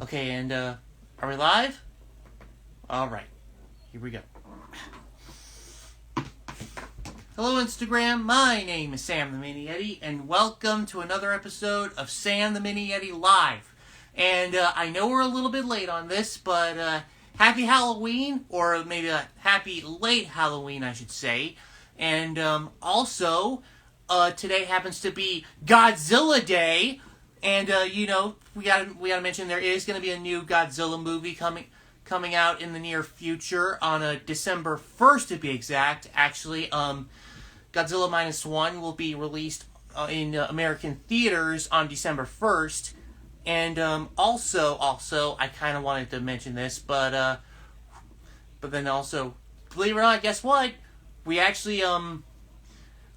Okay, and are we live? Alright, here we go. Hello Instagram, my name is Sam the Mini Yeti, and welcome to another episode of Sam the Mini Yeti Live. And I know we're a little bit late on this, but happy Halloween, or maybe a happy late Halloween, I should say. And also, today happens to be Godzilla Day. And, we gotta mention there is going to be a new Godzilla movie coming out in the near future on December 1st, to be exact. Actually, Godzilla Minus One will be released in American theaters on December 1st. And also, I kind of wanted to mention this, but then also, believe it or not, guess what? We actually,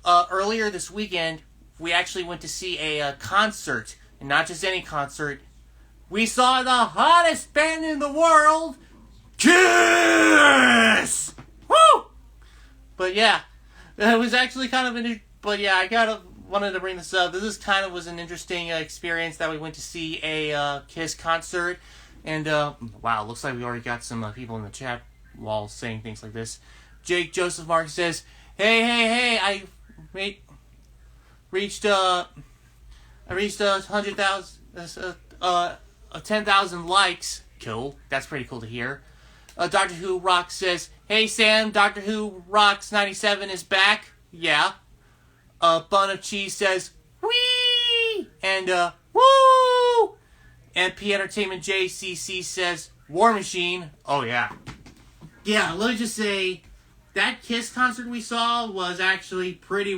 earlier this weekend, we actually went to see a concert. And not just any concert. We saw the hottest band in the world, Kiss! Woo! But yeah, it was actually kind of I wanted to bring this up. This was an interesting experience that we went to see a Kiss concert. And, wow, looks like we already got some people in the chat wall saying things like this. Jake Joseph Mark says, hey, I reached 10,000 likes. Cool. That's pretty cool to hear. Doctor Who Rocks says, hey Sam, Doctor Who Rocks 97 is back. Yeah. Bun of Cheese says, wee! And, woo! And P Entertainment JCC says, War Machine. Oh yeah. Yeah, let me just say, that Kiss concert we saw was actually pretty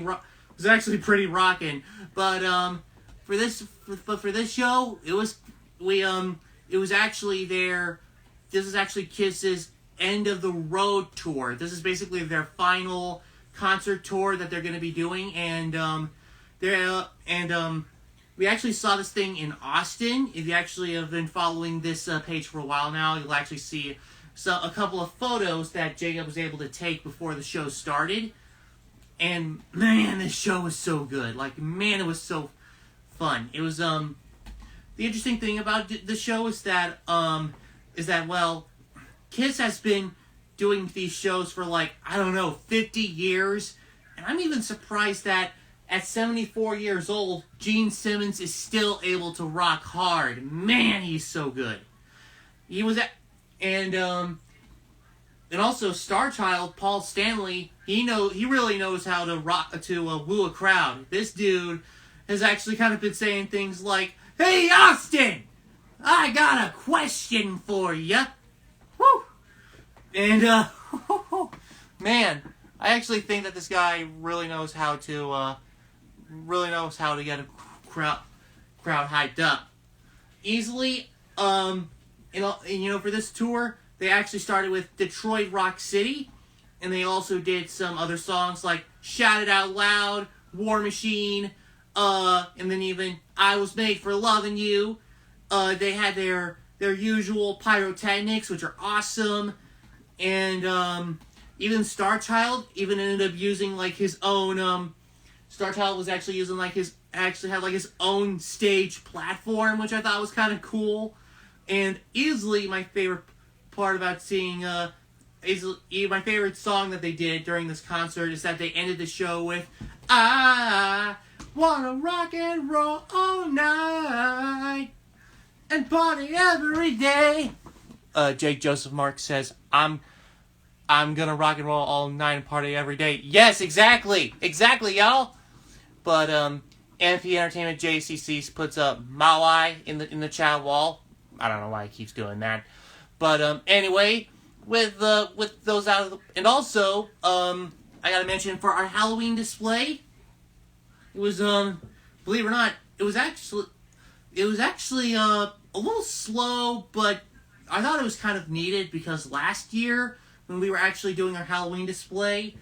rockin'. But, for this show, it was actually this is actually Kiss's end of the road tour. This is basically their final concert tour that they're going to be doing, and we actually saw this thing in Austin. If you actually have been following this page for a while now, you'll actually see a couple of photos that Jacob was able to take before the show started. And man, this show was so good. Like, man, it was so fun. It was the interesting thing about the show is that Kiss has been doing these shows for 50 years, and I'm even surprised that at 74 years old, Gene Simmons is still able to rock hard. Man, he's so good. He was and also Star Child Paul Stanley. He really knows how to woo a crowd. This dude has actually kind of been saying things like, hey, Austin! I got a question for ya! Woo! And, man, I actually think that this guy really knows how to get a crowd hyped up. Easily, for this tour, they actually started with Detroit Rock City, and they also did some other songs like Shout It Out Loud, War Machine, and then even I Was Made for Loving You. They had their usual pyrotechnics, which are awesome. And even Star Child even ended up using his own Star Child was actually using his own stage platform, which I thought was kind of cool. And easily my favorite part about seeing my favorite song that they did during this concert is that they ended the show with I wanna rock and roll all night and party every day. Jake Joseph Mark says, I'm gonna rock and roll all night and party every day. Yes, exactly, y'all. But Amphi Entertainment JCC puts up Maui in the chat wall. I don't know why he keeps doing that, but anyway, with those out of the, and also I gotta mention for our Halloween display. It was, believe it or not, it was actually a little slow, but I thought it was kind of needed because last year, when we were actually doing our Halloween display,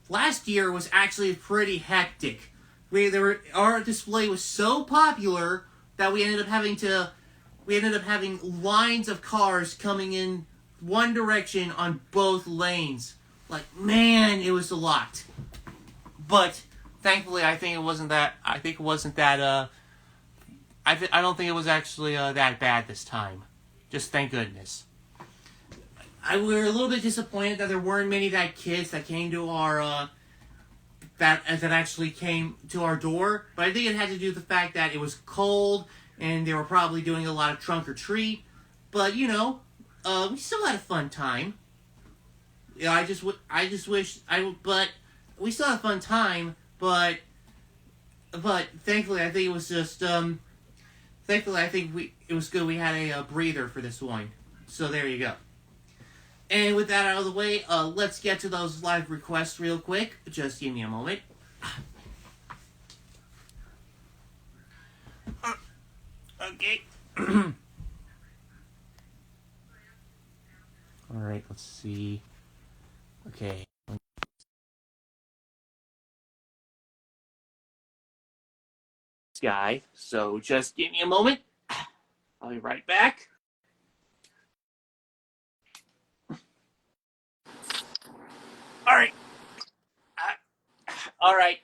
last year was actually pretty hectic. Our display was so popular that we ended up having lines of cars coming in one direction on both lanes. Man, it was a lot. But thankfully, I don't think it was actually that bad this time. Just thank goodness. We were a little bit disappointed that there weren't many that kids that came to our that actually came to our door, but I think it had to do with the fact that it was cold and they were probably doing a lot of trunk or treat. But we still had a fun time. Yeah, I just wish but we still had a fun time. But thankfully, I think it was just thankfully I think it was good we had a breather for this one. So there you go. And with that out of the way, let's get to those live requests real quick. Just give me a moment. Okay. All right, let's see. Okay. Guy, so just give me a moment. I'll be right back. All right. All right.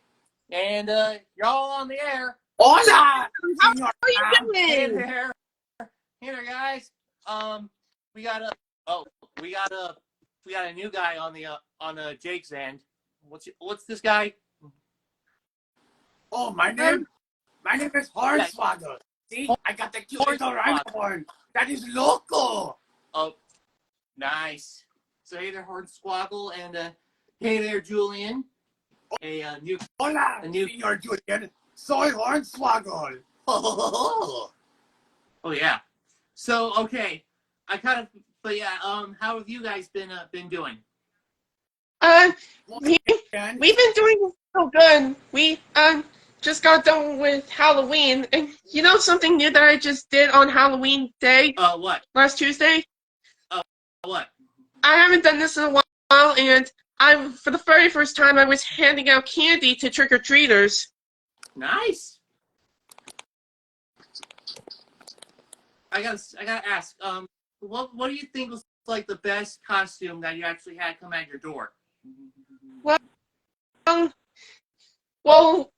And you're all on the air. Hola! How are you doing? Hey there, guys. We got a new guy on Jake's end. What's this guy? Oh, my name is Hornswoggle. See, I got the cute little rhino horn. That is loco. Oh, nice. So hey there, Hornswoggle, and hey there, Julian. Hola, Senor Julian. Soy Hornswoggle. Oh yeah. So okay, but yeah. How have you guys been doing? We've been doing so good. We just got done with Halloween, and you know something new that I just did on Halloween day? What? Last Tuesday? What? I haven't done this in a while, and for the very first time I was handing out candy to trick-or-treaters. Nice. I gotta ask, what do you think was like the best costume that you actually had come at your door? Well,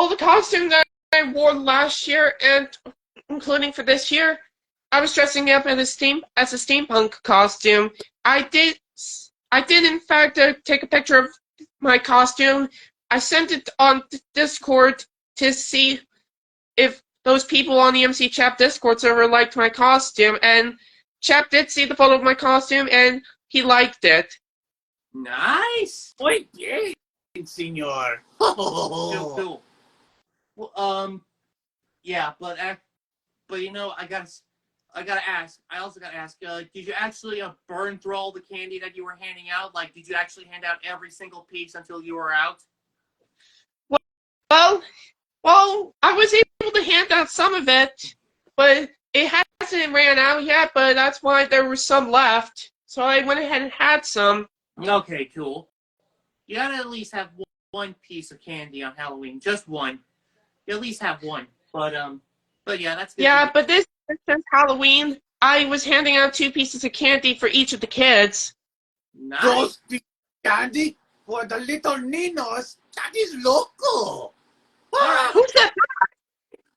the costume that I wore last year, and including for this year, I was dressing up as a steampunk costume. I did in fact take a picture of my costume. I sent it on Discord to see if those people on the MC Chap Discord server liked my costume, and Chap did see the photo of my costume, and he liked it. Nice. Muy bien, senor. Cool. Well, yeah, but I gotta ask. I also gotta ask. Did you actually burn through all the candy that you were handing out? Like, did you actually hand out every single piece until you were out? Well, I was able to hand out some of it, but it hasn't ran out yet. But that's why there was some left, so I went ahead and had some. Okay, cool. You gotta at least have one piece of candy on Halloween. Just one. You at least have one. But yeah, that's good. Yeah, but this since Halloween, I was handing out 2 pieces of candy for each of the kids. Nice. Those candy for the little ninos. That is loco. Right. Who said that?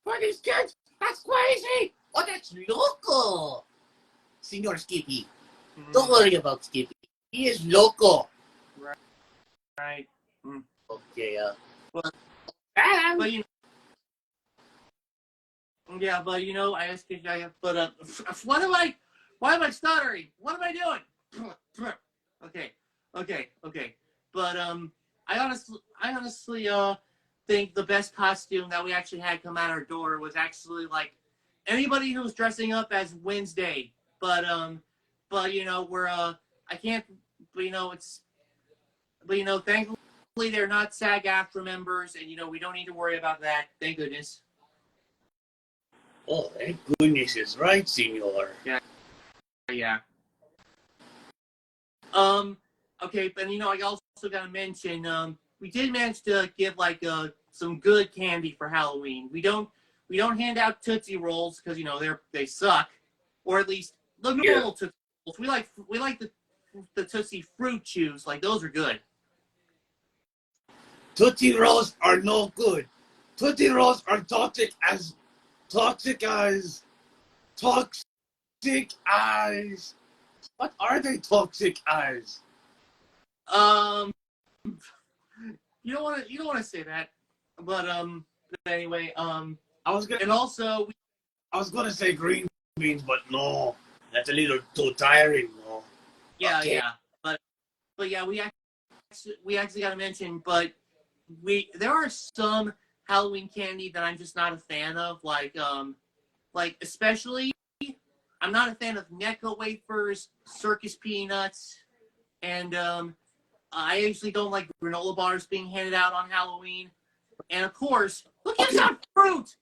For these kids, that's crazy. Oh, that's loco. Senor Skippy, don't worry about Skippy. He is loco. Right. Okay, but you know, I asked you, but why am I stuttering? What am I doing? Okay. But I honestly think the best costume that we actually had come out our door was actually like anybody who was dressing up as Wednesday. But you know, I can't, thankfully they're not SAG-AFTRA members, and you know, we don't need to worry about that. Thank goodness. Oh, thank goodness is right, senor. Yeah. Okay, but you know, I also gotta mention, we did manage to get like some good candy for Halloween. We don't hand out Tootsie Rolls because you know they suck, or at least the normal Tootsie Rolls. We like the Tootsie Fruit Chews. Like those are good. Tootsie Rolls are no good. Tootsie Rolls are toxic as as? What are they toxic as? You don't want to say that, but anyway, I was gonna, and also I was gonna say green beans, but no, that's a little too tiring. No. yeah, Okay. yeah, but yeah, we actually got to mention, but there are some Halloween candy that I'm just not a fan of, like especially I'm not a fan of Necco wafers, circus peanuts, and I actually don't like granola bars being handed out on Halloween. And of course, who gives out fruit?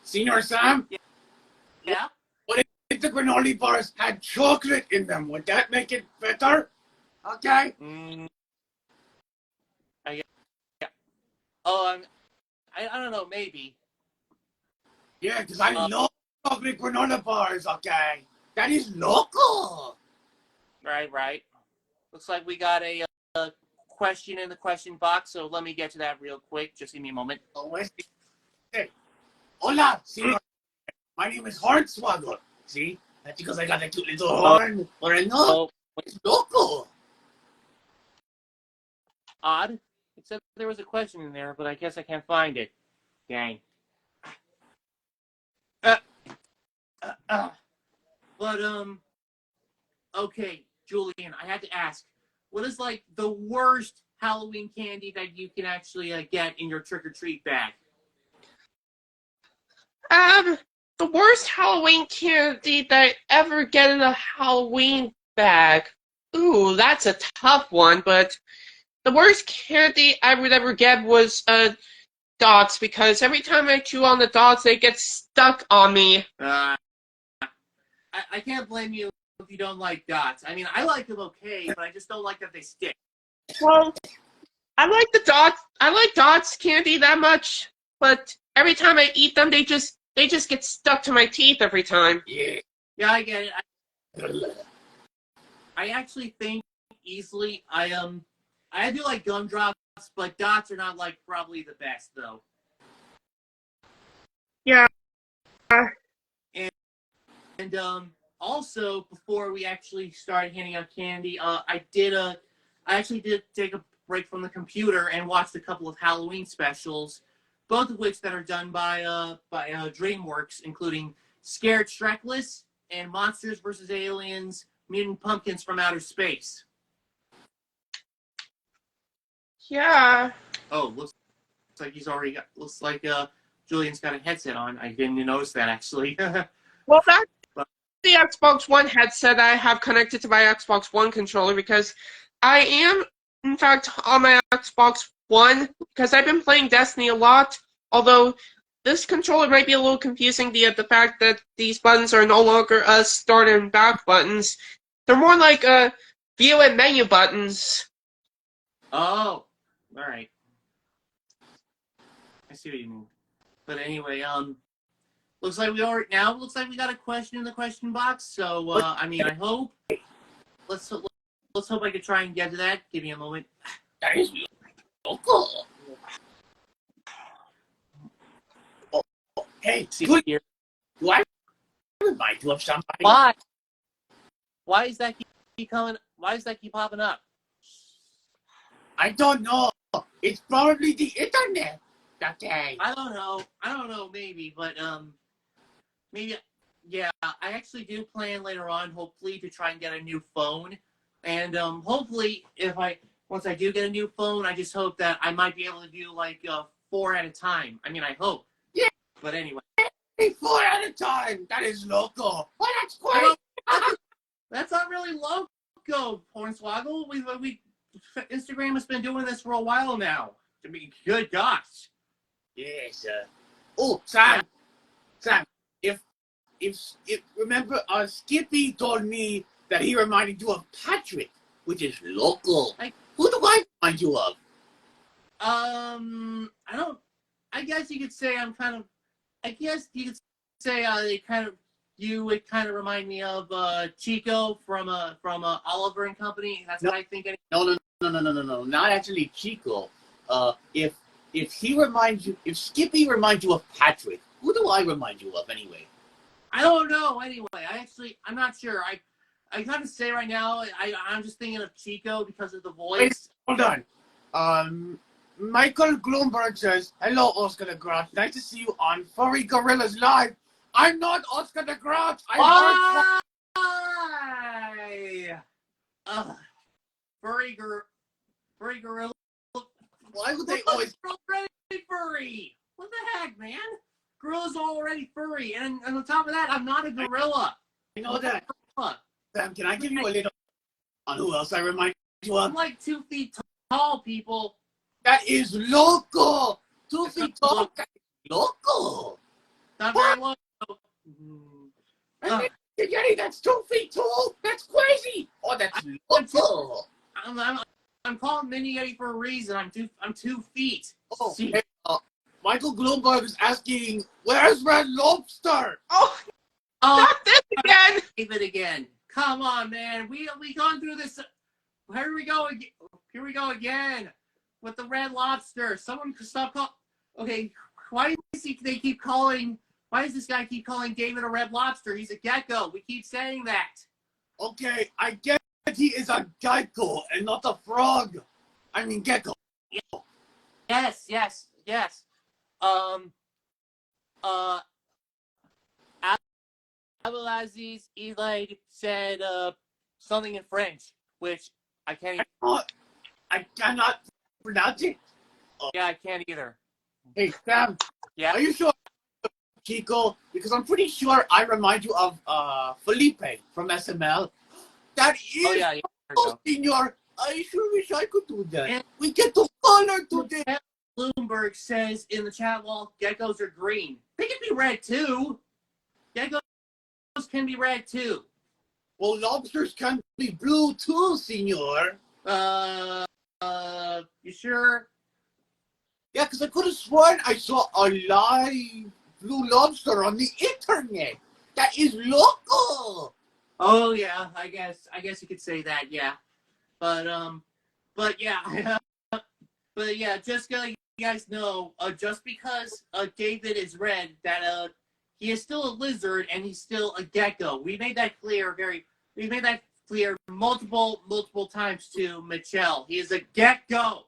Senior Sam, Yeah. what if the granola bars had chocolate in them? Would that make it better? Okay. Yeah. I don't know, maybe. Yeah, because I love chocolate granola bars. Okay, that is local. Right. Looks like we got a question in the question box, so let me get to that real quick. Just give me a moment. Oh, hey. Hola, Senior. My name is Hornswoggle. See? That's because I got a cute little horn. Or I know. It's local. Odd. Except there was a question in there, but I guess I can't find it. Dang. But okay, Julian, I had to ask, what is like the worst Halloween candy that you can actually get in your trick or treat bag? The worst Halloween candy that I ever get in a Halloween bag. Ooh, that's a tough one, but the worst candy I would ever get was dots, because every time I chew on the dots, they get stuck on me. I can't blame you if you don't like dots. I mean, I like them okay, but I just don't like that they stick. Well, I like dots candy that much, but every time I eat them, they just get stuck to my teeth every time. Yeah. Yeah, I get it. I actually think easily I do like gumdrops, but dots are not like probably the best though. Yeah. And also before we actually started handing out candy, I actually did take a break from the computer and watched a couple of Halloween specials, both of which that are done by DreamWorks, including Scared Shrekless and Monsters vs. Aliens, Mutant Pumpkins from Outer Space. Yeah. Oh, looks like looks like Julian's got a headset on. I didn't notice that actually. Well, that's the Xbox One headset I have connected to my Xbox One controller, because I am, in fact, on my Xbox One, because I've been playing Destiny a lot, although this controller might be a little confusing via the fact that these buttons are no longer start and back buttons. They're more like view and menu buttons. Oh, all right. I see what you mean. But anyway, looks like we got a question in the question box. So I mean, I hope. Let's hope I can try and get to that. Give me a moment. That is local. Oh, hey, See do here. I remind you of somebody? Why? Why is that keep coming? Why does that keep popping up? I don't know. It's probably the internet. Okay. I don't know. Maybe, but maybe. Yeah, I actually do plan later on, hopefully, to try and get a new phone, and hopefully, once I do get a new phone, I just hope that I might be able to do like 4 at a time. I mean, I hope. Yeah. But anyway. 4 at a time. That is local. Well, that's great. That's not really loco, Hornswoggle. We Instagram has been doing this for a while now. I mean, good gosh. Yes. Oh, Sam. If remember, Skippy told me that he reminded you of Patrick, which is local. Who do I remind you of? I don't. I guess you could say I'm kind of. I guess you could say you would kind of remind me of Chico from Oliver and Company. That's what I think. No, not actually Chico. If Skippy reminds you of Patrick, who do I remind you of anyway? I don't know. Anyway, I'm not sure. I gotta say right now, I'm just thinking of Chico because of the Wait, voice. hold on. Michael Bloomberg says, "Hello, Oscar the Grouch. Nice to see you on Furry Gorillas Live. I'm not Oscar the Grouch. Why? Furry gorilla. Why would they always? Already furry. What the heck, man? Gorilla's already furry, and on top of that, I'm not a gorilla. I know that. Gorilla. Sam, can I give you a little on who else I remind you of? I'm like 2 feet tall, people. That is loco. 2 feet tall. That is loco. Not very long. I mean, the Yeti that's 2 feet tall. That's crazy. Oh, that's loco. I'm calling Mini Yeti for a reason. I'm 2 feet. Oh, See? hey, Michael Bloomberg is asking, "Where's Red Lobster?" Oh, Oh, not this again! David again. Come on, man. We gone through this. Here we go again. Here we go again with the Red Lobster. Someone stop calling. Okay, why does they keep calling? Why does this guy keep calling David a Red Lobster? He's a gecko. We keep saying that. Okay, I get he is a gecko and not a frog. I mean gecko. Yes. Abdelaziz Eli said something in French, which I can't. I cannot pronounce it. Yeah, I can't either. Hey, Sam. Yeah. Are you sure, Chico? Because I'm pretty sure I remind you of Felipe from SML. That is, Oh yeah. There we go. senor. I sure wish I could do that. And we get to color today. Bloomberg says in the chat wall, geckos are green. They can be red too. Geckos can be red too. Well, lobsters can be blue too, senor. You sure? Yeah, because I could have sworn I saw a live blue lobster on the internet. That is local. Oh yeah, I guess you could say that, yeah. But yeah, but yeah, just so you guys know, just because David is red, that he is still a lizard and he's still a gecko. We made that clear multiple times to Michelle. He is a gecko.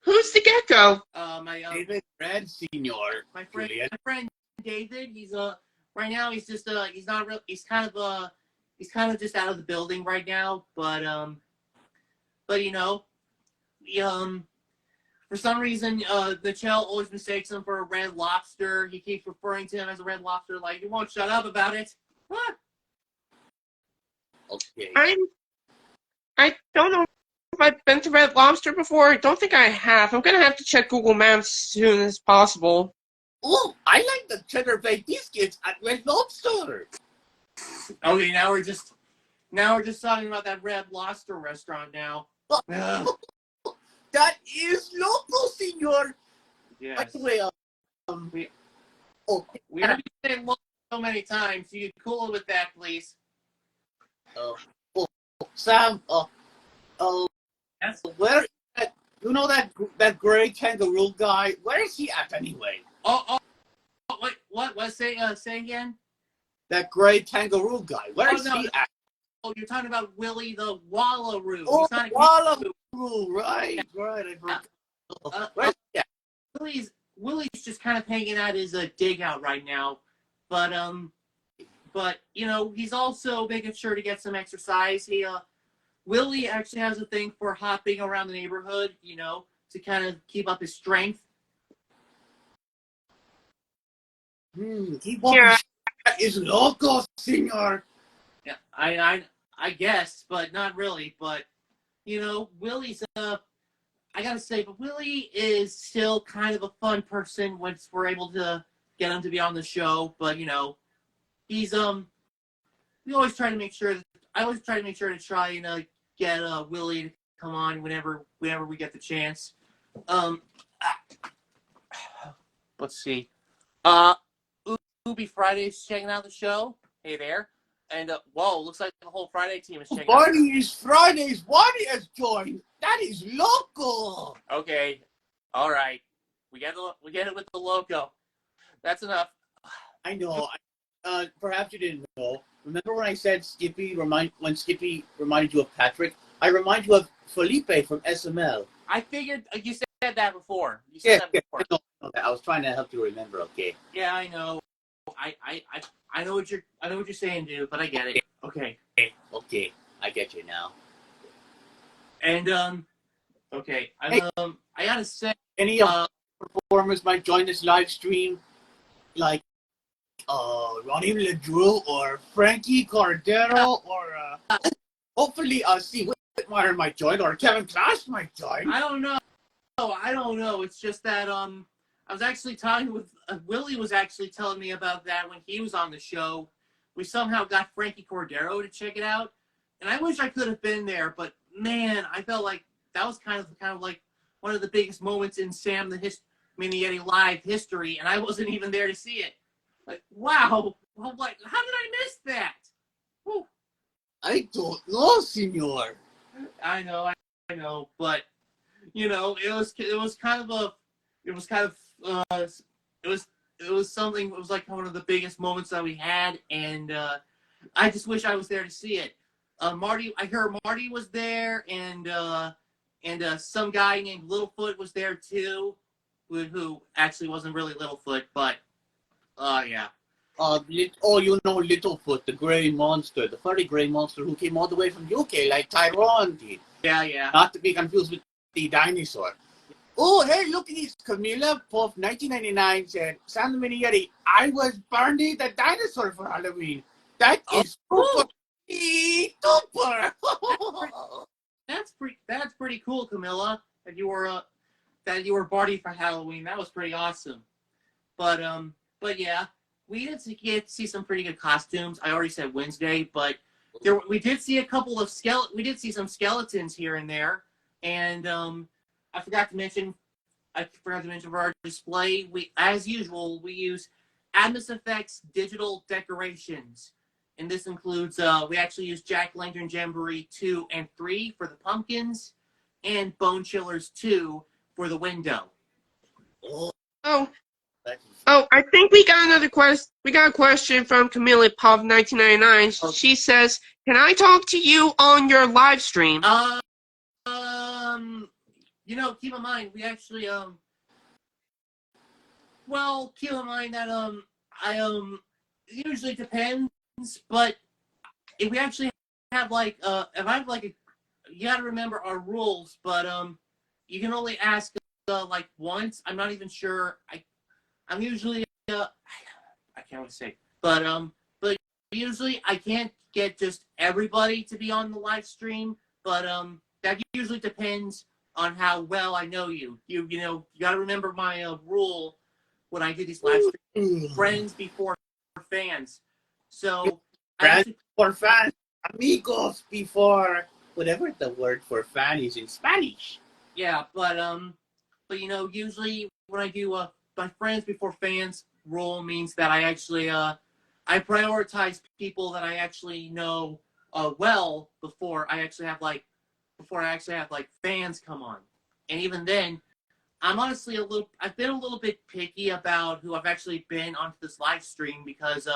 Who's the gecko? My David Red, senor. my friend David. He's right now he's just he's not real. He's kind of just out of the building right now. But you know, for some reason Michelle always mistakes him for a red lobster. He keeps referring to him as a red lobster. Like, you won't shut up about it. What? Okay. I don't know if I've been to Red Lobster before. I don't think I have. I'm gonna have to check Google Maps as soon as possible. Oh, I like the cheddar baked biscuits at Red Lobster. Okay, now we're just talking about that red lobster restaurant now. That is local, senor. Yes. By the way, We heard you say local so many times. You cool with that, please? Sam, Yes. where is that? You know that gray kangaroo guy? Where is he at anyway? Oh, wait, what? Say again? That gray kangaroo guy. Where is he at? Oh, you're talking about Willie the Wallaroo. Oh, He's not a Wallaroo, right, right. I forgot. Where is he at? Willie's just kind of hanging out his dig out right now, but you know, he's also making sure to get some exercise. Willie actually has a thing for hopping around the neighborhood, you know, to kind of keep up his strength. That is loco, senor. Yeah, I guess, but not really. But you know, Willie's I gotta say, but Willie is still kind of a fun person once we're able to get him to be on the show. But you know, he's we always try to make sure that I always try to make sure to try and get Willie to come on whenever we get the chance. Let's see. Ubi Friday's checking out the show. Hey there. And whoa, looks like the whole Friday team is checking out. Barney is Fridays. Barney has joined. That is local. Okay. All right. We get it with the logo. That's enough. I know. Perhaps you didn't know. Remember when I said Skippy reminded you of Patrick? I remind you of Felipe from SML. I figured you said that before. You said that before. I know that. I was trying to help you remember. Okay. Yeah, I know. I know what you're saying, dude. But I get it. Okay. Okay. I get you now. And okay. I gotta say, Any performers might join this live stream, like Ronnie Ledrew or Frankie Cordero or hopefully Steve Whitmire might join or Kevin Clash might join. I don't know. It's just that I was actually talking with Willie was actually telling me about that when he was on the show. We somehow got Frankie Cordero to check it out, and I wish I could have been there. But man, I felt like that was kind of like one of the biggest moments in the Yeti live history, and I wasn't even there to see it. Like, wow! I'm like, how did I miss that? Whew. I don't know, senor. I know, but you know, it was something. It was like one of the biggest moments that we had, and I just wish I was there to see it. I heard Marty was there, and some guy named Littlefoot was there too, who actually wasn't really Littlefoot, but yeah. You know Littlefoot, the grey monster, the furry grey monster who came all the way from UK like Tyrone did. Yeah. Not to be confused with the dinosaur. Oh, hey, look at this. Camilla Puff, 1999, said, Sam the Mini Yeti, I was Barney the dinosaur for Halloween. That is super. That's pretty cool, Camilla. That you were Barty for Halloween. That was pretty awesome. But yeah, we did get to see some pretty good costumes. I already said Wednesday, but we did see a couple of we did see some skeletons here and there, and I forgot to mention for our display. As usual, we use Atmos Effects digital decorations, and this includes we actually use Jack-O-Lantern Jamboree 2 and 3 for the pumpkins, and Bone Chillers 2 for the window. Oh, I think we got another question. We got a question from Camilla Pop 1999. Okay. She says, "Can I talk to you on your live stream?" You know, keep in mind we actually keep in mind that it usually depends, but if we actually have like if I have like you gotta remember our rules, but you can only ask like once. I'm not even sure. I'm usually I can't really say, but usually I can't get just everybody to be on the live stream, but that usually depends on how well I know you. You got to remember my rule when I do these live streams: friends before fans. So friends before fans, amigos before whatever the word for fan is in Spanish. Yeah, but usually when I do my friends before fans rule means that I actually I prioritize people that I actually know well before I actually have fans come on. And even then, I've been a little bit picky about who I've actually been onto this live stream, because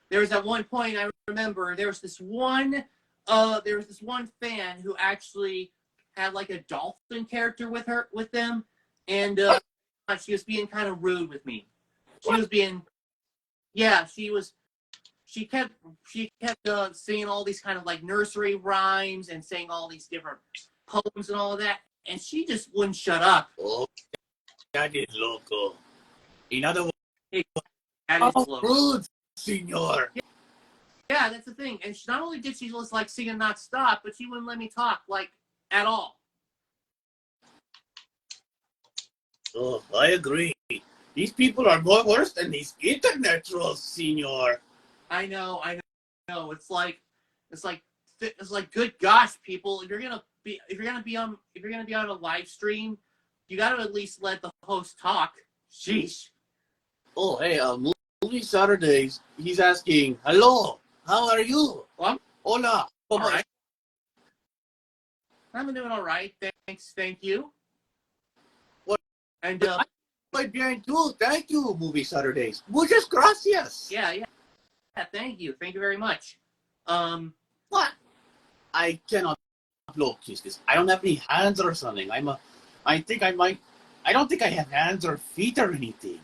there was at one point I remember there was this one fan who actually had like a dolphin character with them, and she was being kind of rude with me. She kept singing all these kind of like nursery rhymes and saying all these different poems and all of that, and she just wouldn't shut up. Oh, that is loco. In other words, that is loco. Rude, senor. Yeah, that's the thing. And not only did she just like sing and not stop, but she wouldn't let me talk like at all. Oh, I agree. These people are more worse than these internet trolls, senor. I know. It's like, good gosh, people! If you're gonna be on a live stream, you gotta at least let the host talk. Sheesh. Oh, hey, Movie Saturdays. He's asking, "Hello, how are you?" Hola. All right. I'm doing all right. Thanks. Thank you. What? And Muy bien, too. Thank you, Movie Saturdays. Muchas gracias. Yeah, yeah. Yeah, thank you. Thank you very much. What? I cannot blow kisses. I don't have any hands or something. I think I might. I don't think I have hands or feet or anything.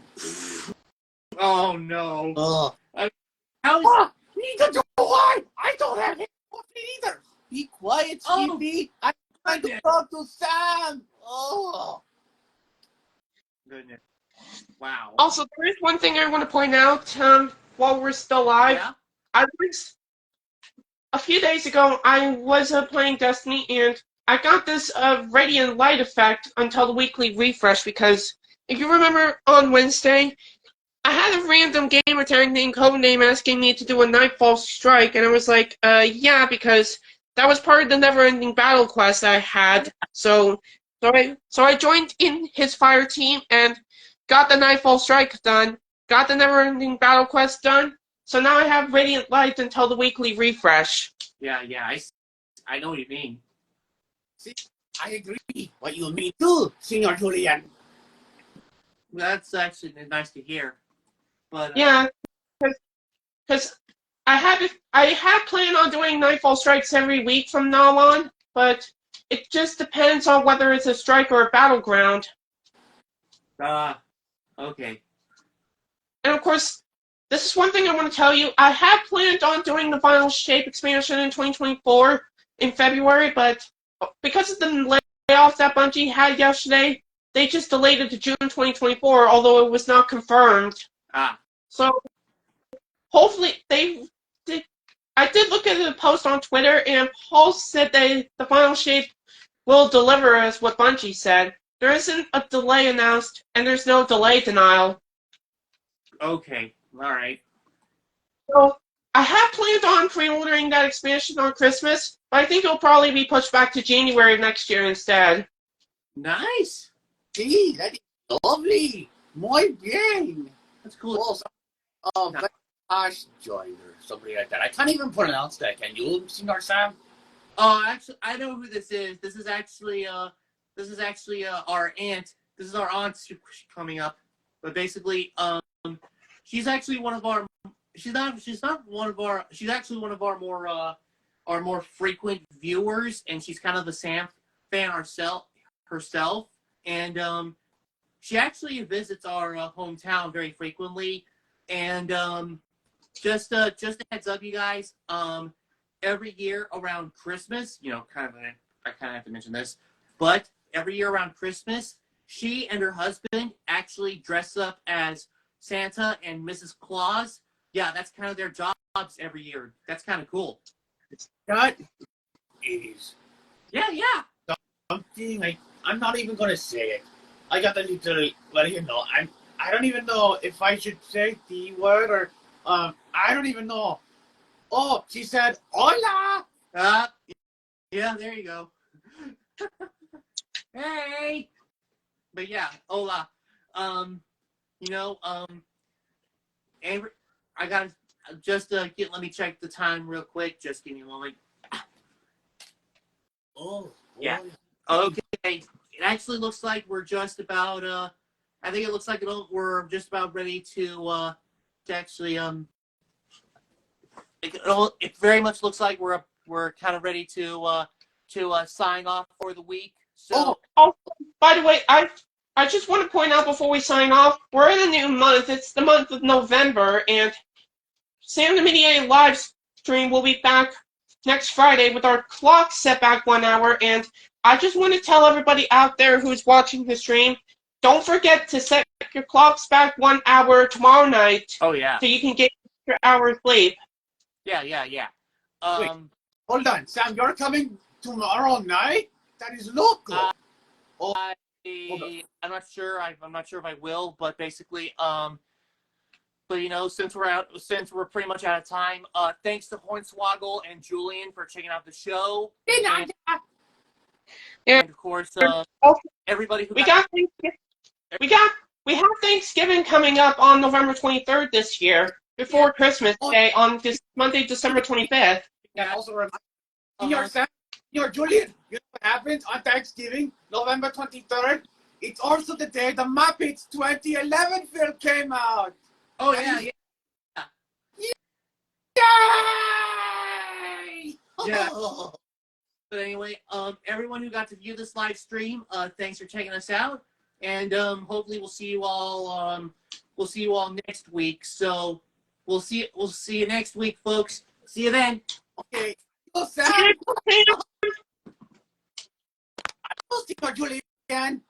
Oh no. How is Neither do I. I don't have hands or feet either. Be quiet, Stevie. I'm trying to talk to Sam. Oh. goodness. Wow. Also, there is one thing I want to point out while we're still live. Yeah? A few days ago, I was playing Destiny, and I got this radiant light effect until the weekly refresh, because if you remember on Wednesday, I had a random gamer tag named Codename asking me to do a Nightfall Strike, and I was like, yeah, because that was part of the never-ending battle quest I had. So I joined in his fire team and got the Nightfall Strike done, got the never-ending battle quest done. So now I have Radiant Light until the weekly refresh. Yeah, I know what you mean. See, I agree. What you mean too, Senor Julian. That's actually nice to hear. But yeah, because I had planned on doing Nightfall Strikes every week from now on, but it just depends on whether it's a strike or a battleground. Okay. And of course, this is one thing I want to tell you. I had planned on doing the Final Shape expansion in 2024 in February, but because of the layoff that Bungie had yesterday, they just delayed it to June 2024, although it was not confirmed. So hopefully I did look at the post on Twitter, and Paul said that the Final Shape will deliver as what Bungie said. There isn't a delay announced, and there's no delay denial. Okay, alright. So I have planned on pre-ordering that expansion on Christmas, but I think it'll probably be pushed back to January of next year instead. Nice! See, that is lovely. Muy bien. That's cool. Ash joined or somebody like that. I can't even pronounce that. Can you, Senor Sam? Actually, I know who this is. This is actually our aunt. This is our aunt coming up. But basically, she's actually one of our. She's actually one of our more frequent viewers, and she's kind of a Sam fan herself. And she actually visits our hometown very frequently. And just a heads up, you guys. Every year around Christmas, I kind of have to mention this, but every year around Christmas, she and her husband actually dress up as Santa and Mrs. Claus. Yeah, that's kind of their jobs every year. That's kind of cool. That is. Yeah. Something I'm not even gonna say it. I got to literally let you know. I don't even know if I should say the word or I don't even know. Oh, she said hola. Yeah, there you go. Hey. But yeah, hola. And I got just let me check the time real quick. Just give me a moment. Oh, yeah. Okay. It actually looks like we're just about. I think it looks like we're just about ready to actually It very much looks like we're kind of ready to sign off for the week. So. Oh, by the way, I just want to point out before we sign off, we're in a new month. It's the month of November, and Sam the Mediated live stream will be back next Friday with our clock set back 1 hour. And I just want to tell everybody out there who's watching the stream, don't forget to set your clocks back 1 hour tomorrow night. Oh yeah. So you can get your hours sleep. Yeah. Wait, hold on, Sam. You're coming tomorrow night? That is local. I'm not sure. I'm not sure if I will, but basically, but since we're pretty much out of time, thanks to Hornswoggle and Julian for checking out the show. And of course, everybody who we have Thanksgiving coming up on November 23rd this year, before Christmas Day on this Monday, December 25th. That also reminds me. Senor Julian, you know what happens on Thanksgiving, November 23rd? it's also the day the Muppets 2011 film came out. Oh yeah, yeah. Yay! Yeah. But anyway, everyone who got to view this live stream, thanks for checking us out, and hopefully we'll see you all. We'll see you all next week. So we'll see you next week, folks. See you then. Okay. Oh, Sam. Okay. We'll see you, Julian.